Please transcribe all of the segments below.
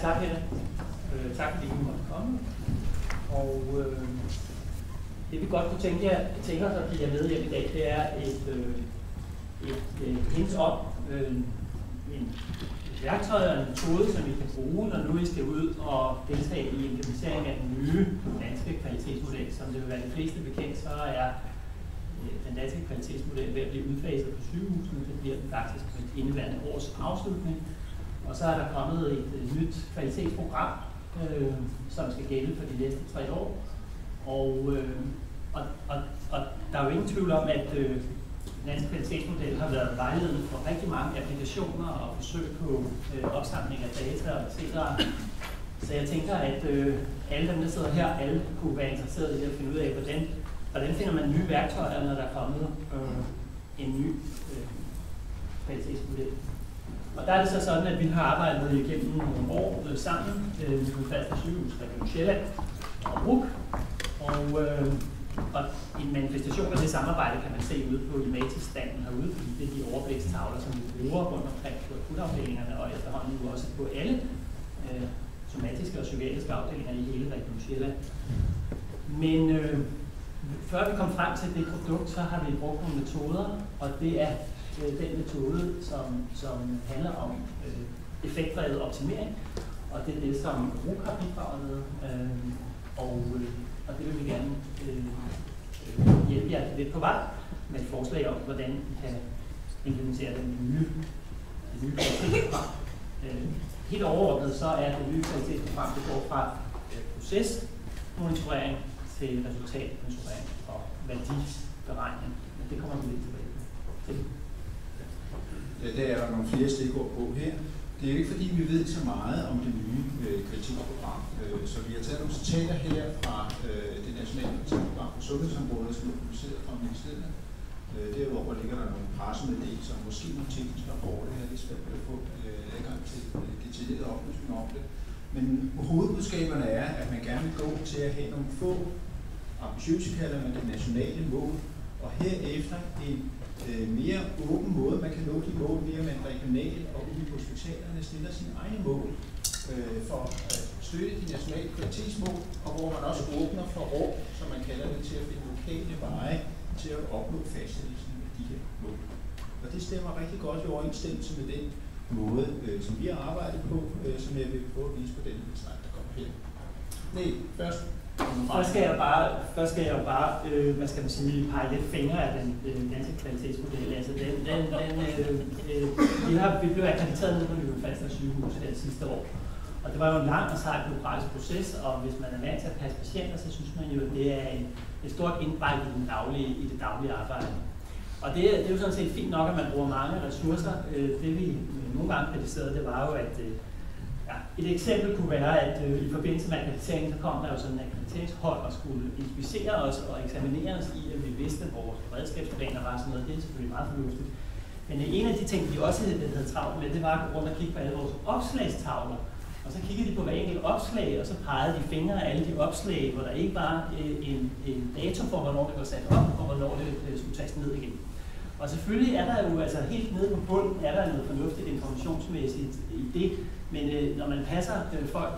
tak Helle. Tak fordi I måtte komme. Og det vi godt kunne tænke os at give jer med hjem i dag, det er et hint om en værktøj og en metode, som I kan bruge, når nu I skal ud og deltage i implementering af den nye danske kvalitetsmodel. Som det vil være de fleste bekendt, så er den danske kvalitetsmodel ved at blive udfaset på sygehusene. Det bliver den faktisk med indeværende års afslutning. Og så er der kommet et nyt kvalitetsprogram, som skal gælde for de næste 3 år. Og der er jo ingen tvivl om, at den danske kvalitetsmodel har været vejledende for rigtig mange applikationer og forsøg på opsamling af data etc. Så jeg tænker, at alle dem, der sidder her, alle kunne være interesserede i at finde ud af, hvordan finder man nye værktøjer, når der er kommet en ny kvalitetsmodel. Og der er det så sådan, at vi har arbejdet igennem nogle år sammen med Falster Sygehus, Region Sjælland og RUC. Og en manifestation af det samarbejde kan man se ude på Imatis-standen herude, fordi det er de overblikstavler, som vi bruger rundt omkring på akutafdelingerne og efterhånden jo også på alle somatiske og psykiatriske afdelinger i hele Region Sjælland. Men før vi kom frem til det produkt, så har vi brugt nogle metoder, og det er den metode, som handler om effektdrevet optimering, og det er det, som RUC har bidraget med, og det vil vi gerne hjælpe jer lidt på vej med et forslag om, hvordan vi kan implementere det nye kvalitetsprogram. Helt overordnet så er det nye kvalitetsprogram, det går fra procesmonitorering til resultatmonitorering og værdiberegning. Men det kommer vi lidt tilbage til. Ja, der er nogle flere stikord på her. Det er jo ikke fordi, vi ved så meget om det nye kvalitetsprogram. Så vi har taget nogle citater her fra det nationale kvalitetsprogram på sundhedsområdet, som er publiceret fra ministeriet. Derudover ligger der nogle pressemeddelelser og måske nogle tekniske rapporter. Jeg er lidt svært at få adgang til detaljerede oplysninger om det. Men hovedbudskaberne er, at man gerne vil gå til at have nogle få ambitiøse, kalder man det, nationale mål, og herefter en mere åben måde, man kan nå de mål ved at man regionalt og ude på hospitalerne stiller sine egne mål for at støtte de nationale kvalitetsmål, og hvor man også åbner for rum, som man kalder det, til at finde lokale veje til at opnå fastsættelsen af de her mål. Og det stemmer rigtig godt i overensstemmelse med den måde, som vi har arbejdet på, som jeg vil prøve at vise på den slide, der kommer her. Nej, Først skal jeg bare hvad skal man sige, pege lidt fingre af den danske kvalitetsmodel. Altså vi blev akkrediteret ned på Falster Sygehus her sidste år. Og det var jo en lang og sej bureaukratisk proces, og hvis man er vant til at passe patienter, så synes man jo, at det er et stort indbræk i det daglige arbejde. Og det er jo sådan set fint nok, at man bruger mange ressourcer. Det vi nogle gange kritiserede, det var jo, at et eksempel kunne være, at i forbindelse med akkrediteringen, så kom der jo sådan en akkrediteringshold og skulle inspicere os og eksaminere os i, at vi vidste, at vores redskabsplaner var sådan noget. Det er selvfølgelig meget fornuftigt. Men en af de ting, vi også havde travlt med, det var at gå rundt og kigge på alle vores opslagstavler. Og så kiggede de på hver enkelt opslag, og så pegede de fingre af alle de opslag, hvor der ikke var en dato for, hvornår det var sat op, og hvornår det skulle tages ned igen. Og selvfølgelig er der jo, altså helt nede på bunden, er der noget fornuftigt informationsmæssigt i det, men når man passer folk,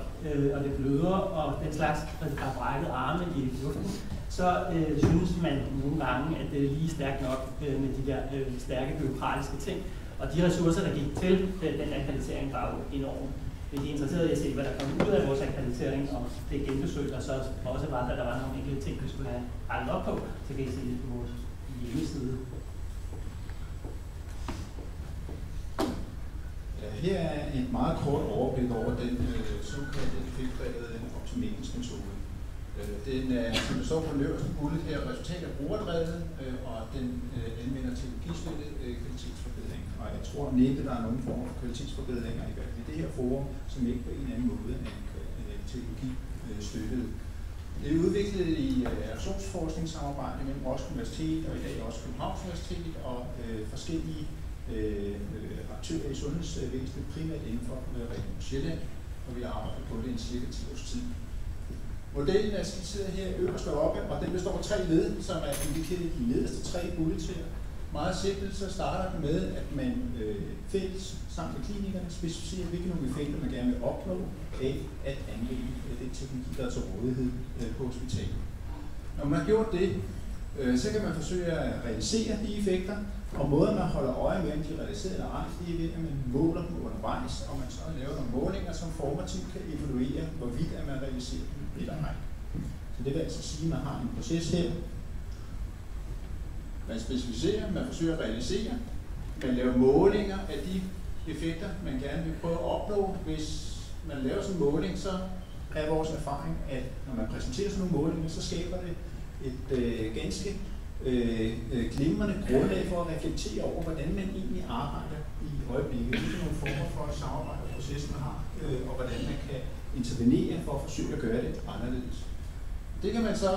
og det bløder, og den slags, der har brækket arme i luften, så synes man nogle gange, at det er lige stærkt nok med de der stærke bureaukratiske ting. Og de ressourcer, der gik til den akkreditering, var jo enorme. Hvis I er interesseret i at se, hvad der kom ud af vores akkreditering, og det genbesøg, der så også var, der var nogle enkelte ting, vi skulle have rettet op på, så kan I se det på vores hjemmeside. Her er et meget kort overblik over den såkaldte effektdrevede optimeringsmetode. Den er, som der står på den øverste bullet her, resultat af brugerdrevet, og den anvender teknologistøtte kvalitetsforbedring. Og jeg tror næppe, der er nogen form for kvalitetsforbedringer i hvert fald i det her forum, som ikke på en eller anden måde er teknologistøttet. Det er udviklet i aktionsforskningssamarbejde mellem Roskilde Universitet og i dag også Københavns Universitet og forskellige aktører i sundhedsvæsenet, primært inden for Region Sjælland, og vi arbejder på det i cirka 10 års tid. Modellen er skitseret her øverst oppe, og den består af 3 led, som er indikeret i de nederste 3 bullets her. Meget simpelt, så starter det med, at man fælles sammen med klinikerne specificerer, hvilke nogle effekter man gerne vil opnå af at anvende den teknologi, der er til rådighed på hospitalet. Når man har gjort det, så kan man forsøge at realisere de effekter, og måden man holder øje med, om de er realiseret eller ej, det er ved, at man måler dem undervejs, og man så laver nogle målinger, som formativt kan evaluere, hvorvidt at man realiserer dem eller ej. Så det vil altså sige, at man har en proces her. Man specificerer, man forsøger at realisere, man laver målinger af de effekter, man gerne vil prøve at opnå. Hvis man laver sådan en måling, så er vores erfaring, at når man præsenterer sådan nogle målinger, så skaber det et ganske glimrende grundlag for at reflektere over, hvordan man egentlig arbejder i øjeblikket, hvilke nogle former for samarbejde og proces man har, og hvordan man kan intervenere for at forsøge at gøre det anderledes. Det kan man så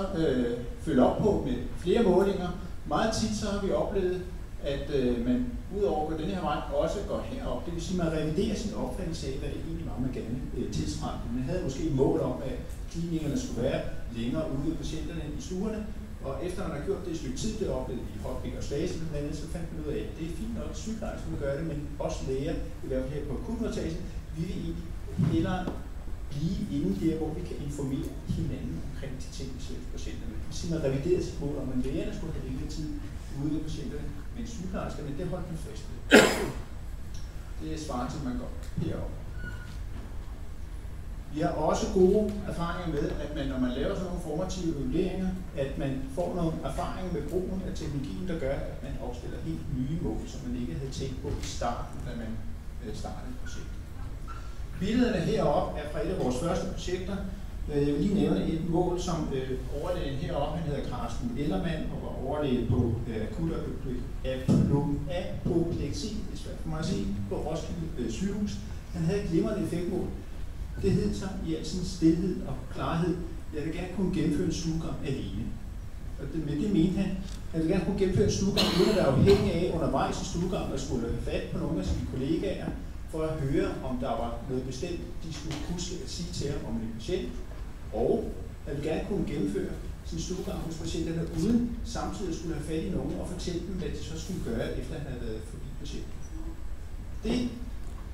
følge op på med flere målinger. Meget tit så har vi oplevet, at man udover på denne her vej også går herop. Det vil sige, at man reviderer sin opfattelse af, hvad det egentlig var, man gerne tilstræbte. Man havde måske et mål om, at klinikerne skulle være længere ude af patienterne i stuerne, og efter man har gjort det et stykke tid, det oplevede i Holbæk og Slagelse blandt andet, så fandt man ud af, at det er fint nok, at sygeplejerskerne gør det, men også læger, i hvert fald her på akutmodtagelsen, vi vil egentlig hellere blive inde der, hvor vi kan informere hinanden omkring de ting, vi ser hos patienterne. Det vil sige, at man reviderede sit mål om, at lægerne skulle have længere tid ude af patienterne, men sygeplejerskerne, det holdt man fast ved. Det er svaret til, man går heroppe. Vi har også gode erfaringer med, at man, når man laver sådan nogle formative evalueringer, at man får nogle erfaringer med brugen af teknologien, der gør, at man opstiller helt nye mål, som man ikke havde tænkt på i starten, da man startede projektet. Billederne heroppe er fra et af vores første projekter. Jeg vil lige nævne et mål, som overlægen heroppe, han hedder Carsten Ellermann, og var overlæge på akut apopleksi, det er svært for mig at sige, på Roskilde sygehus. Han havde et glimrende effektmål. Det hed så i al sin stilhed og klarhed, jeg vil gerne kunne gennemføre en stuegang alene. Og med det mente han, at vil gerne kunne gennemføre en stuegang, uden at være afhængig af undervejs i stuegangen, der skulle have fat på nogle af sine kollegaer, for at høre, om der var noget bestemt, de skulle huske at sige til ham om en patient. Og at vil gerne kunne gennemføre sin stuegang hos patienterne, uden samtidig skulle have fat i nogen og fortælle dem, hvad de så skulle gøre, efter han havde været forbi patienten. Det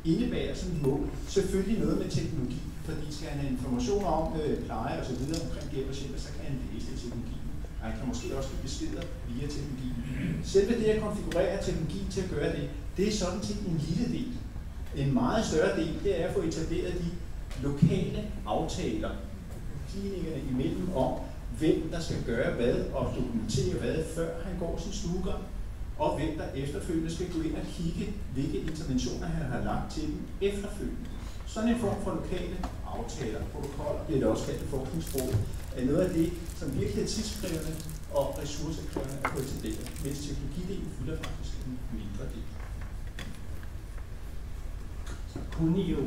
indebærer sådan et mål selvfølgelig noget med teknologi, fordi skal han have informationer om pleje og så videre omkring de her patienter, så kan han læse det teknologien. Og han kan måske også give beskeder via teknologien. Selve det at konfigurere teknologi til at gøre det, det er sådan set en lille del. En meget større del, det er at få etableret de lokale aftaler klinikerne imellem om, hvem der skal gøre hvad og dokumentere hvad, før han går sin stuegang, og hvem der efterfølgende skal gå ind og kigge, hvilke interventioner han har lagt til dem efterfølgende. Sådan en form for lokale aftaler, protokoller, det er det også kaldt i forskningssprog, er noget af det, som virkelig er tidskrævende og ressourcekrævende at få etableret, mens teknologidelen fylder faktisk en mindre del. Kunne I jo...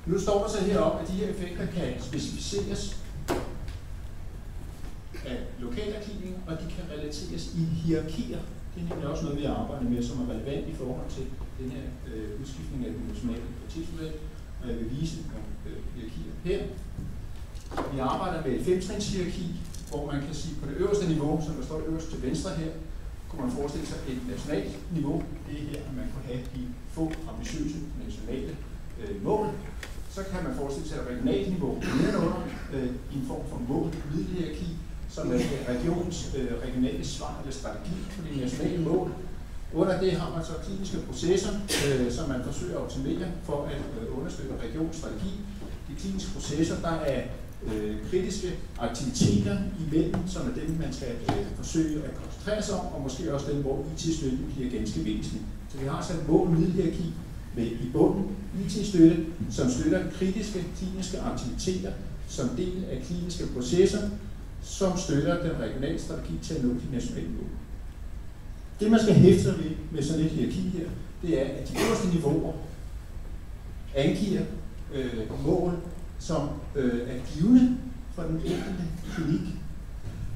Nu står der så heroppe, at de her effekter kan specificeres af lokale klinikker, og de kan relateres i hierarkier. Det er nemlig også noget, vi arbejder med, som er relevant i forhold til den her udskiftning af den nationale kvalitetsmodel. Og jeg vil vise nogle hierarkier her. Vi arbejder med et 5-trins hierarki, hvor man kan sige, på det øverste niveau, som der står øverst til venstre her, kunne man forestille sig et nationalt niveau. Det er her, at man kunne have de få ambitiøse nationale mål. Så kan man forestille sig et regionalt niveau nedenunder i en form for mål-middelhierarki, som er regionens regionale svar eller strategi for de nationale mål. Under det har man så kliniske processer, som man forsøger at optimere for at understøtte regionens strategi. De kliniske processer, der er kritiske aktiviteter imellem, som er dem, man skal forsøge at koncentrere sig om, og måske også dem, hvor IT-støtten bliver ganske væsentlig. Så vi har så et mål-middelhierarki med i bunden IT-støtte, som støtter kritiske kliniske aktiviteter som del af kliniske processer, som støtter den regionale strategi til at nå de nationale mål. Det, man skal hæfte sig ved med sådan et hierarki her, det er, at de øverste niveauer angiver mål, som er givende for den enkelte klinik,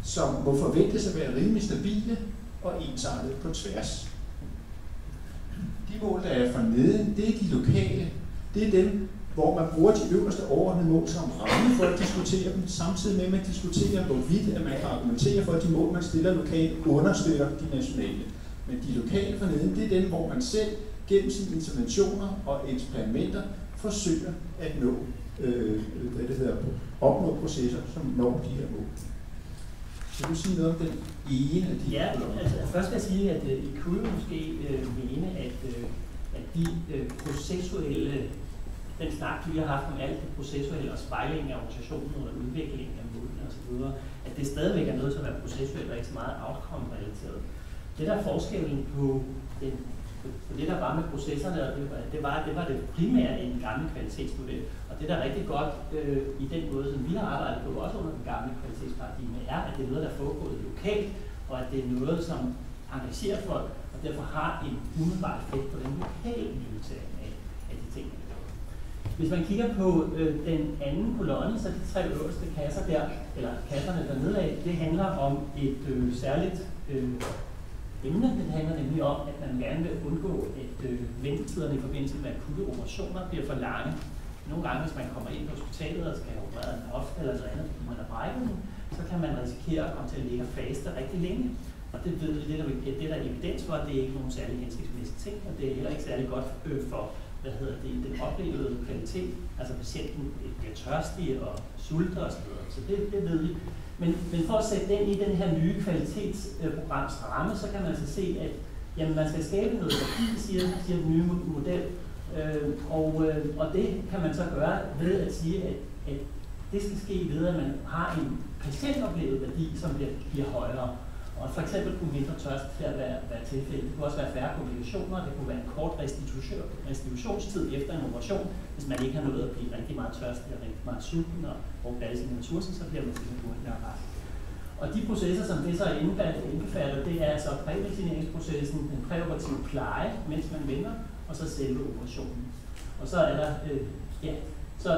som må forventes at være rimelig stabile og ensartede på tværs. De mål, der er for neden, det er de lokale. Det er dem, hvor man bruger de øverste overordnede mål som ramme for at diskutere dem, samtidig med at man diskuterer, hvorvidt at man kan argumentere for, at de mål, man stiller lokalt, understøtter de nationale. Men de lokale forneden, det er dem, hvor man selv gennem sine interventioner og eksperimenter forsøger at nå, opnå processer, som når de her mål. Vil du sige noget om den ene af de? Ja, altså først skal jeg sige, at I kunne måske mene, at de processuelle, den snak, vi har haft om alt det processuelle og spejling af organisationen og udvikling af målene osv., at det stadigvæk er noget, som er processuelt og ikke så meget outcome-relateret. Det der er forskellen på det, der var med processerne, og det var det primære i den gamle kvalitetsmodel. Og det, der er rigtig godt i den måde, som vi har arbejdet på, også under den gamle kvalitetsparadigme, er, at det er noget, der er foregået lokalt, og at det er noget, som engagerer folk, og derfor har en umiddelbar effekt på den lokale implementering af de ting, man laver. Hvis man kigger på den anden kolonne, så de 3 øverste kasser der, eller kasserne dernede af, det handler om et særligt emne. Det handler nemlig om, at man gerne vil undgå, at ventetiderne i forbindelse med akutte operationer bliver for lange. Nogle gange, hvis man kommer ind på hospitalet og skal have opereret en hofte eller noget andet, fordi man er brækket, så kan man risikere at komme til at ligge og faste rigtig længe. Og det ved vi, det der er evidens for, at det er ikke nogen særlig hensigtsmæssig ting, og det er heller ikke særlig godt for den oplevede kvalitet. Altså patienten bliver tørstig og sulter osv. Så det ved vi. Men for at sætte den i den her nye kvalitetsprograms ramme, så kan man altså se, at jamen, man skal skabe noget værdi, siger den nye model. Og det kan man så gøre ved at sige, at det skal ske ved, at man har en patientoplevet værdi, som bliver højere. Og for eksempel kunne mindre tørst til at være tilfældet. Det kunne også være færre komplikationer, det kunne være en kort restitutionstid efter en operation. Hvis man ikke har nået at blive rigtig meget tørstig og rigtig meget sulten og brugt alle sine ressourcer, så bliver man simpelthen hurtigere rask. Og de processer, som det så indbefatter, det er altså prævaccineringsprocessen, den præoperative pleje, mens man venter, og så selve operationen. Og så er der, så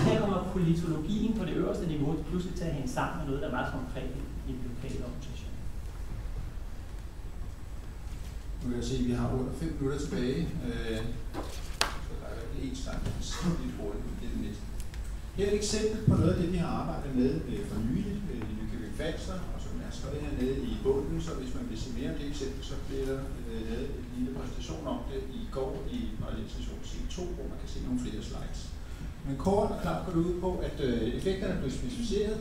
her kommer politologien på det øverste niveau pludselig til at hænge sammen med noget, der er meget konkret i den lokale organisation. Nu kan jeg se, at vi har under 5 minutter tilbage. Så der er ikke en snak, lidt hurtigt, det er det næste. Her er et eksempel på noget af det, vi har arbejdet med for nylig i Nykøbing Falster, og som er skrevet hernede i bunden, så hvis man vil se mere om det eksempel, så bliver der lavet en lille præsentation om det i går i parallelstation C2, hvor man kan se nogle flere slides. Men kort og klart går det ud på, at effekterne er blevet specificeret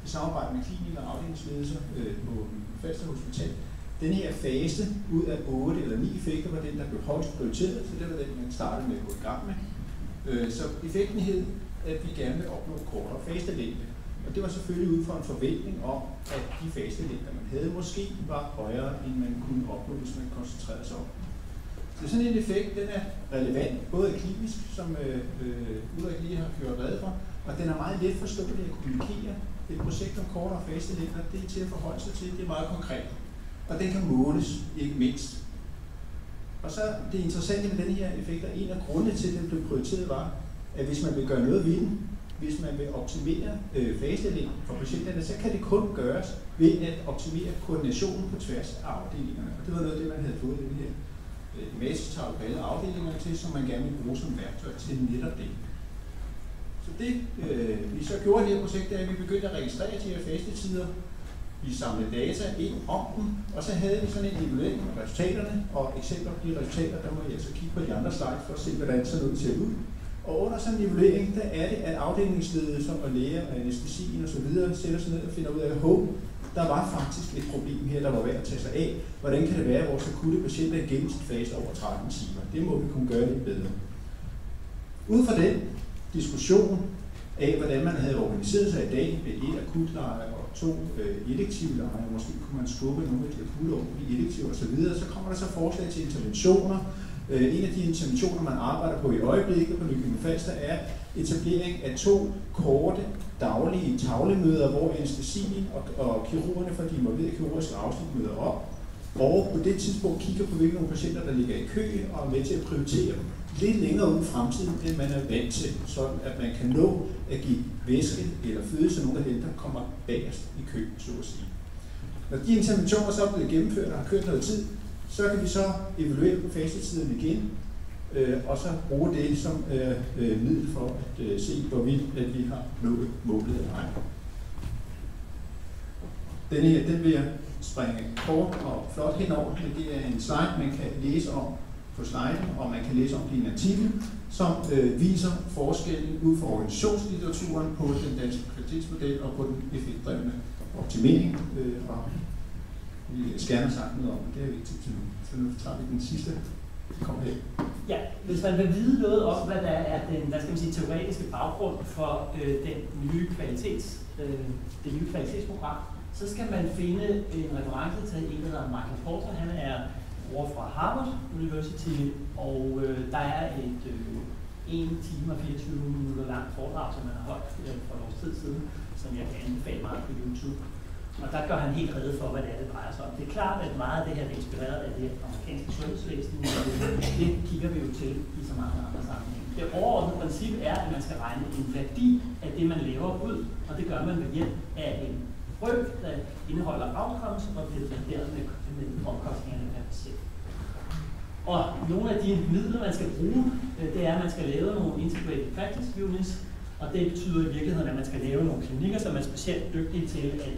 i samarbejde med klinik og afdelingsledelser på Falster Hospital. Den her fase ud af 8 eller 9 effekter var den, der blev højst prioriteret, så det var den, man startede med at gå i gang med. Så effekten hed, at vi gerne vil opnå kortere fastelængde. Og det var selvfølgelig ud fra en forventning om, at de fastelængder, man havde, måske var højere, end man kunne opnå, hvis man koncentrerede sig om. Så sådan en effekt, den er relevant, både klinisk, som Ulrik lige har gjort rede for, og den er meget let forståelig at kommunikere. Et projekt om kortere fastelængder, det er til at forholde sig til, det er meget konkret. Og den kan måles, ikke mindst. Og så det interessante med denne her effekt, og en af grundene til, at den blev prioriteret, var, at hvis man vil gøre noget ved den, hvis man vil optimere fastelængden for patienterne, så kan det kun gøres ved at optimere koordinationen på tværs af afdelingerne. Og det var noget af det, man havde fået den her matrixtavle på alle afdelinger til, som man gerne vil bruge som værktøj til netop det. Så det, vi så gjorde i det her projekt, det er, at vi begyndte at registrere de her fastetider. Vi samlede data ind om dem, og så havde vi sådan en evaluering af resultaterne, og eksempler på de resultater, der må jeg altså kigge på de andre slides for at se, hvordan sådan noget ser ud. Og under sådan en evaluering, der er det, at afdelingsledelse og læger og anæstesien osv. sætter sig ned og finder ud af, at der var faktisk et problem her, der var værd at tage sig af. Hvordan kan det være, at vores akutte patienter i gennemsnit faste over 13 timer? Det må vi kunne gøre lidt bedre. Ud fra den diskussion af, hvordan man havde organiseret sig i dag med 1 akutleje og 2 elektive leje, måske kunne man skubbe nogle af de akutte over de elektive osv., så kommer der så forslag til interventioner. En af de interventioner, man arbejder på i øjeblikket på Nykøbing Falster, er etablering af 2 korte daglige tavlemøder, hvor anæstesien og kirurgerne fra de involverede kirurgiske afsnit møder op, og på det tidspunkt kigger på, hvilke nogle patienter, der ligger i kø, og er med til at prioritere dem lidt længere ud i fremtiden, end man er vant til, sådan at man kan nå at give væske eller føde til nogle af dem, der kommer bagerst i kø, så at sige. Når de interventioner så er blevet gennemført og har kørt noget tid, så kan vi så evaluere på fastetiden igen, og så bruge det som middel for at se, hvorvidt at vi har nået målet eller ej. Den her, den vil jeg springe kort og flot henover, men det er en slide, man kan læse om på sliden, og man kan læse om det i en artikel, som viser forskellen ud fra organisationslitteraturen på den danske kvalitetsmodel og på den effektdrevne optimering. Og vi skal gerne have sagt noget om det, det er vigtigt til nu. Så nu tager vi den sidste. Kom her. Ja, hvis man vil vide noget om, hvad der er den, hvad skal man sige, teoretiske baggrund for det nye kvalitetsprogram, så skal man finde en reference til en, der hedder Michael Porter. Han er over fra Harvard University, og der er et 1 time og 24 minutter langt foredrag, som man har holdt for et års tid siden, som jeg kan anbefale meget på YouTube. Og der gør han helt rede for, hvad det er, det drejer sig om. Det er klart, at meget af det her er inspireret af det amerikanske sundhedsvæsen, og det kigger vi jo til i så mange andre sammenhænge. Det overordnede princip er, at man skal regne en værdi af det, man laver ud, og det gør man ved hjælp af en prøv, der indeholder outcomes og bliver vurderet med omkostningerne per patient. Og nogle af de midler, man skal bruge, det er, at man skal lave nogle integrated practice units, og det betyder i virkeligheden, at man skal lave nogle klinikker, som er specielt dygtige til at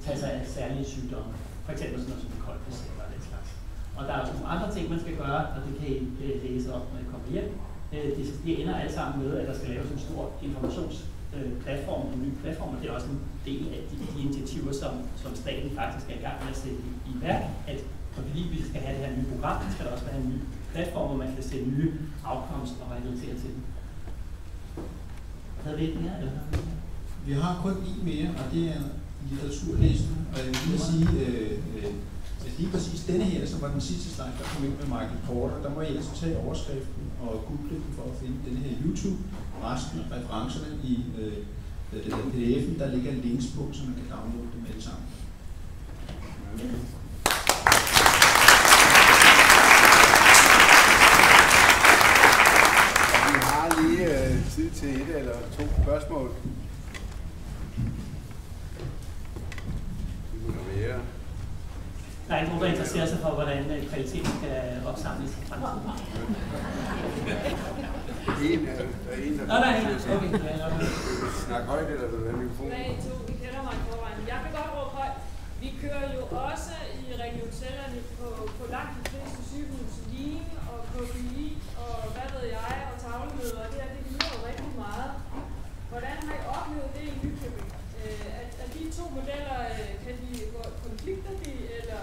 tage sig af særlige sygdomme. For eksempel sådan noget som koldpatienter og den slags. Og der er også nogle andre ting, man skal gøre, og det kan I læse op, når I kommer hjem. Det ender alle sammen med, at der skal laves en stor informationsplatform, en ny platform, og det er også en del af de initiativer, som staten faktisk er i gang med at sætte i værk. At fordi vi skal have det her nye program, skal der også være en ny platform, hvor man kan sætte nye outcomes og relatere til dem. Havde vi et mere? Eller? Vi har kun en mere, og det er litteraturlisten, og jeg vil lige sige, at lige præcis denne her, som var den sidste slide, der kom ind med Michael Porter, der må jeg altså tage overskriften og google den for at finde denne her YouTube. Resten af referencerne i PDF'en, der ligger links på, så man kan downloade dem alle sammen. Vi har lige tid til et eller to spørgsmål. Der er ikke nogen, der interesserer sig for, hvordan kvaliteten skal opsamles i fremtiden. Snak højt, eller hvad er mikrofonen? Nej, vi kender mig i forvejen. Jeg kan godt råbe højt. Vi kører jo også i Region Sjælland på langt de fleste sygehus Lean og KPI og hvad ved jeg, og tavlemøder, og det her, det lyder jo rigtig meget. Hvordan har I oplevet det i Nykøbing? Er de to modeller, kan de gå konflikter, eller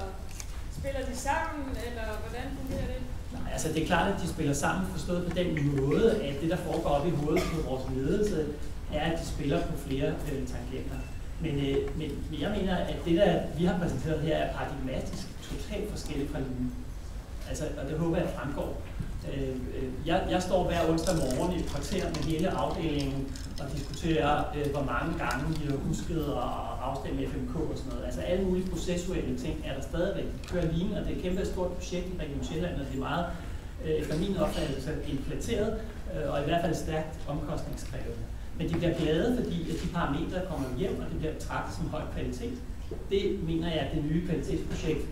spiller de sammen, eller hvordan fungerer det? Nej, altså det er klart, at de spiller sammen, forstået på den måde, at det, der foregår op i hovedet på vores ledelse, er, at de spiller på flere tangenter. Men jeg mener, at det, der vi har præsenteret her, er paradigmatisk totalt forskelligt fra Lean. Altså, og det håber jeg fremgår. Jeg står hver onsdag morgen i et kvarter med hele afdelingen og diskuterer, hvor mange gange vi har husket at afstemme FMK og sådan noget. Altså alle mulige processuelle ting er der stadigvæk. De kører Lean, og det er et kæmpe stort projekt i Region Sjælland, og det er meget, efter min opfattelse, inflateret og i hvert fald stærkt omkostningskrævende. Men de bliver glade, fordi at de parametre kommer hjem, og det bliver betragtet som høj kvalitet. Det mener jeg, at det nye kvalitetsprojekt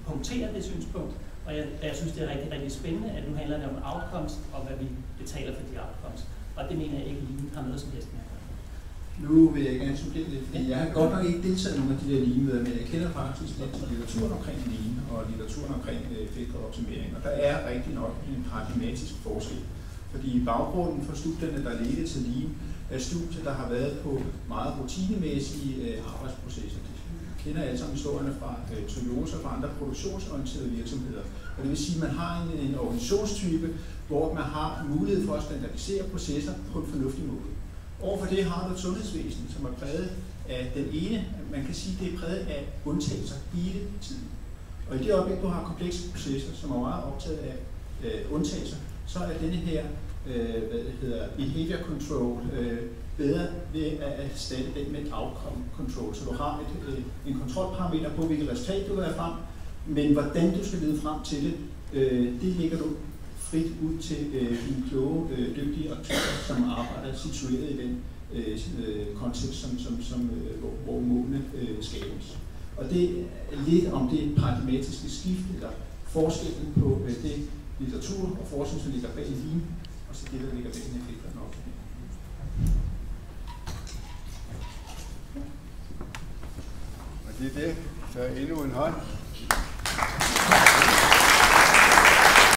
punkterer det synspunkt. Og jeg synes, det er rigtig, rigtig spændende, at nu handler det om outcomes, og hvad vi betaler for de outcomes. Og det mener jeg ikke lige har noget som helst med. Nu vil jeg gerne supplere lidt, fordi jeg har godt nok ikke deltaget i nogle af de der Lean-møder, men jeg kender faktisk lidt til litteraturen omkring Lean og litteraturen omkring effekt og optimering. Og der er rigtig nok en paradigmatisk forskel. Fordi baggrunden for studierne, der ledte til Lean, er studier, der har været på meget rutinemæssige arbejdsprocesser. Vi kender alle sammen historierne fra Toyota og fra andre produktionsorienterede virksomheder. Og det vil sige, at man har en organisationstype, hvor man har mulighed for at standardisere processer på en fornuftig måde. Overfor det har du et sundhedsvæsen, som er præget af den ene, man kan sige, det er præget af undtagelser hele tiden. Og i det øjeblik, du har komplekse processer, som er meget optaget af undtagelser, så er denne her behavior control bedre ved at erstatte den med et outcome control. Så du har en kontrolparameter på, hvilket resultat du vil have frem, men hvordan du skal lede frem til det, det lægger du frit ud til dine kloge, dygtige aktører, som arbejder situeret i den kontekst, hvor målene skabes. Og det er lidt om det paradigmatiske skift, eller forskellen på det litteratur og forskning, som ligger bag Lean, og så det, der ligger bag den effekt, der er optimering. Det er det. Så endnu en hånd.